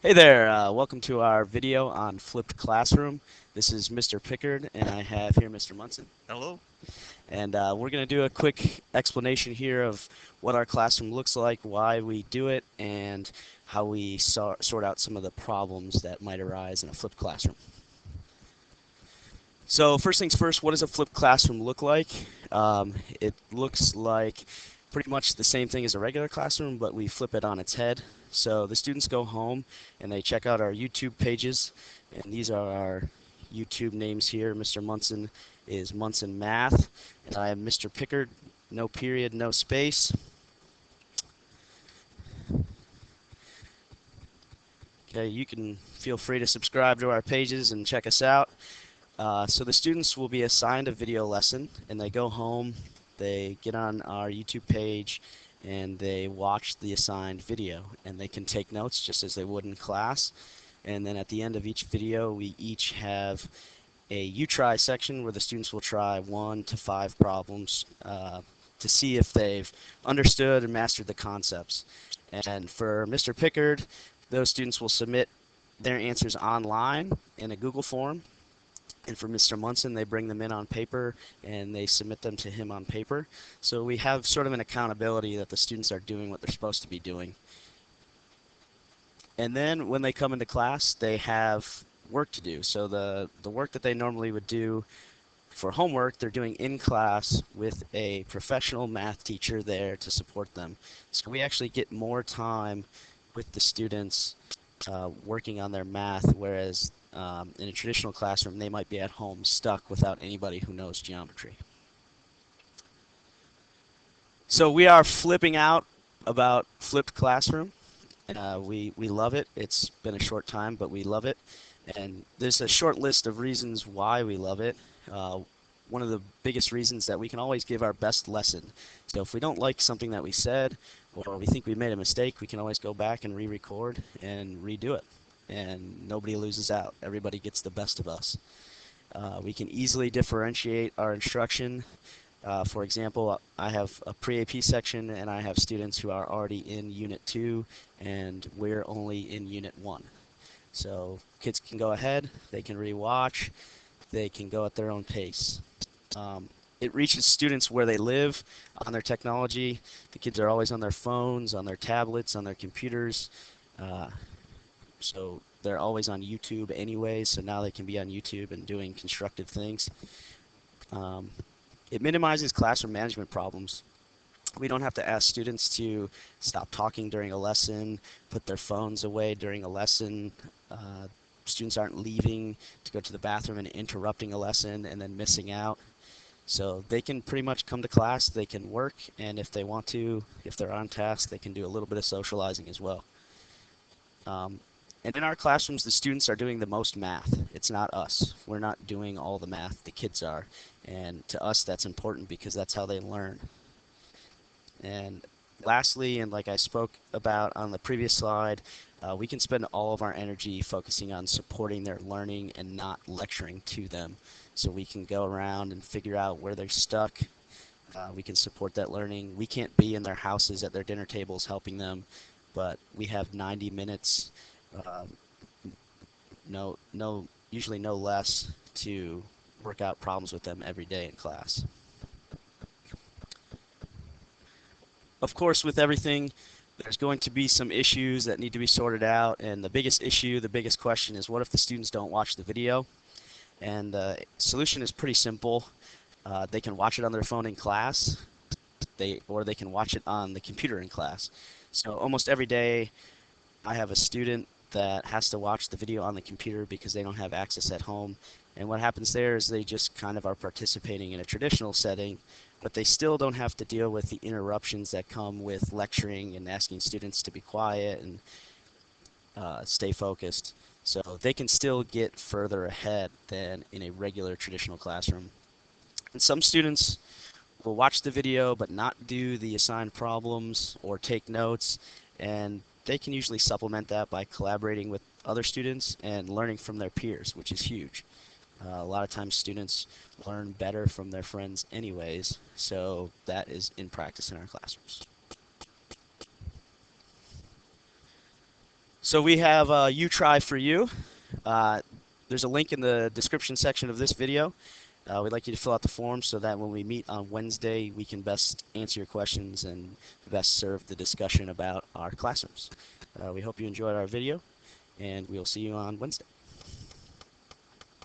Hey there, welcome to our video on flipped classroom. This is Mr. Pickard, and I have here Mr. Munson. Hello. And we're going to do a quick explanation here of what our classroom looks like, why we do it, and how we sort out some of the problems that might arise in a flipped classroom. So first things first, what does a flipped classroom look like? It looks like pretty much the same thing as a regular classroom, but we flip it on its head. So the students go home and they check out our YouTube pages, and these are our YouTube names here. Mr. Munson is Munson Math, and I am Mr. Pickard, no period, no space. Okay, you can feel free to subscribe to our pages and check us out. So the students will be assigned a video lesson, and they go home, they get on our YouTube page, and they watch the assigned video, and they can take notes just as they would in class. And then at the end of each video, we each have a you try section where the students will try 1 to 5 problems to see if they've understood and mastered the concepts. And for Mr. Pickard, those students will submit their answers online in a Google form. And for Mr. Munson, they bring them in on paper and they submit them to him on paper. So we have sort of an accountability that the students are doing what they're supposed to be doing. And then when they come into class, they have work to do. So the work that they normally would do for homework, they're doing in class with a professional math teacher there to support them. So we actually get more time with the students working on their math, whereas in a traditional classroom, they might be at home stuck without anybody who knows geometry. So we are flipping out about flipped classroom. We love it. It's been a short time, but we love it. And there's a short list of reasons why we love it. One of the biggest reasons that we can always give our best lesson. So if we don't like something that we said, or we think we made a mistake, we can always go back and re-record and redo it. And nobody loses out. Everybody gets the best of us. We can easily differentiate our instruction. For example, I have a pre-AP section and I have students who are already in Unit 2 and we're only in Unit 1. So kids can go ahead, they can re-watch, they can go at their own pace. It reaches students where they live on their technology. The kids are always on their phones, on their tablets, on their computers. Uh, so they're always on YouTube anyway, so now they can be on YouTube and doing constructive things. Um, it minimizes classroom management problems. We don't have to ask students to stop talking during a lesson, put their phones away during a lesson. Uh, Students aren't leaving to go to the bathroom and interrupting a lesson and then missing out. So they can pretty much come to class, they can work, and if they want to, if they're on task, they can do a little bit of socializing as well. Um, and in our classrooms, the students are doing the most math. It's not us. We're not doing all the math, the kids are. And to us, that's important because that's how they learn. And lastly, and like I spoke about on the previous slide, we can spend all of our energy focusing on supporting their learning and not lecturing to them. So we can go around and figure out where they're stuck. We can support that learning. We can't be in their houses at their dinner tables helping them, but we have 90 minutes, uh, usually no less, to work out problems with them every day in class. Of course, with everything, there's going to be some issues that need to be sorted out, and the biggest issue, the biggest question is what if the students don't watch the video? And the solution is pretty simple. They can watch it on their phone in class, or they can watch it on the computer in class. So almost every day, I have a student that has to watch the video on the computer because they don't have access at home. And what happens there is they just kind of are participating in a traditional setting, but they still don't have to deal with the interruptions that come with lecturing and asking students to be quiet and stay focused. So they can still get further ahead than in a regular traditional classroom. And some students will watch the video but not do the assigned problems or take notes, and they can usually supplement that by collaborating with other students and learning from their peers, which is huge. A lot of times students learn better from their friends anyways, so that is in practice in our classrooms. So we have You Try for You. Uh, there's a link in the description section of this video. We'd like you to fill out the form so that when we meet on Wednesday, we can best answer your questions and best serve the discussion about our classrooms. We hope you enjoyed our video, and we'll see you on Wednesday.